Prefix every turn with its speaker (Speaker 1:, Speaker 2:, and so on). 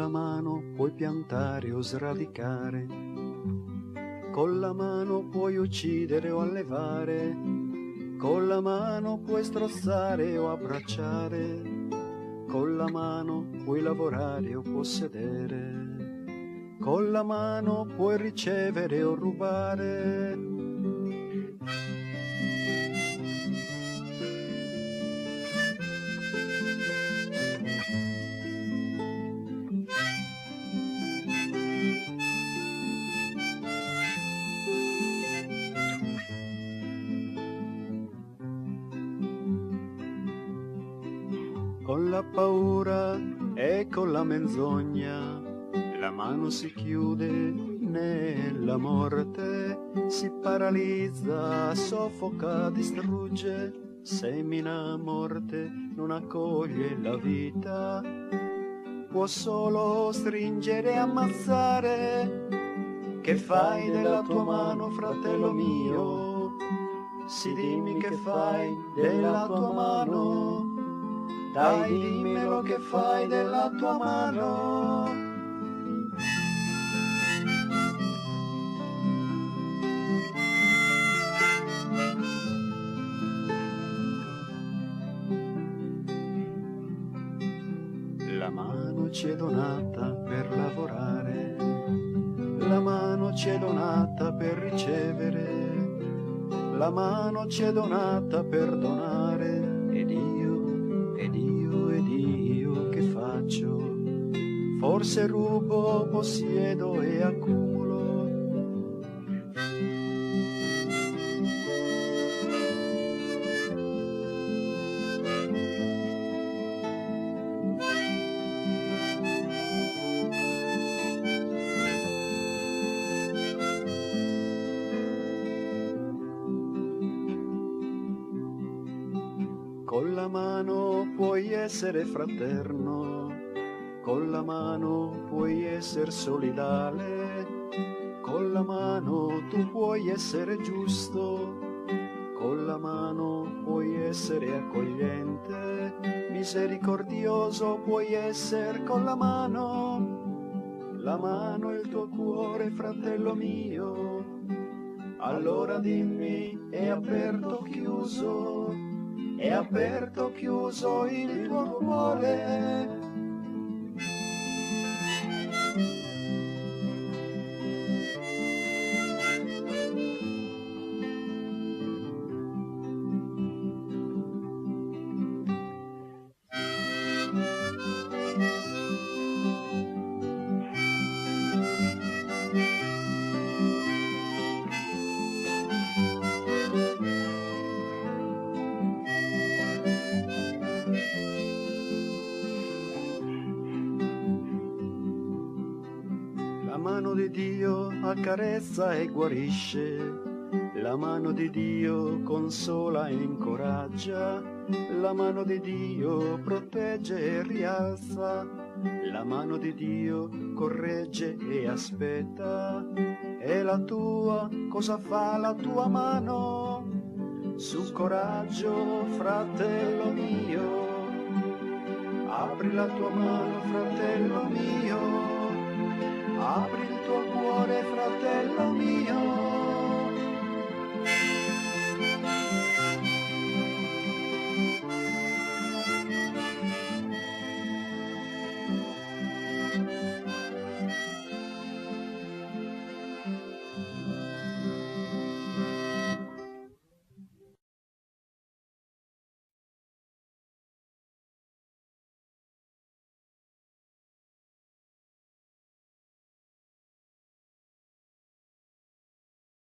Speaker 1: la mano puoi piantare o sradicare, con la mano puoi uccidere o allevare, con la mano puoi strozzare o abbracciare, con la mano puoi lavorare o possedere, con la mano puoi ricevere o rubare. Con la paura e con la menzogna la mano si chiude nella morte, si paralizza, soffoca, distrugge, semina morte, non accoglie la vita, può solo stringere e ammazzare. Che fai della tua mano, fratello mio? Sì, dimmi che fai della tua mano. Dai, dimmelo che fai della tua mano. La mano ci è donata per lavorare, la mano ci è donata per ricevere, la mano ci è donata per donare, ed io che faccio? Forse rubo, possiedo e accumulo. Con la mano puoi essere fraterno, con la mano puoi essere solidale, con la mano tu puoi essere giusto, con la mano puoi essere accogliente, misericordioso puoi essere con la mano è il tuo cuore, fratello mio. Allora dimmi, è aperto o chiuso? È aperto o chiuso il tuo cuore? La mano di Dio accarezza e guarisce, la mano di Dio consola e incoraggia, la mano di Dio protegge e rialza, la mano di Dio corregge e aspetta. E la tua, cosa fa la tua mano? Su coraggio, fratello mio, apri la tua mano, fratello mio. Apri il tuo cuore, fratello mio.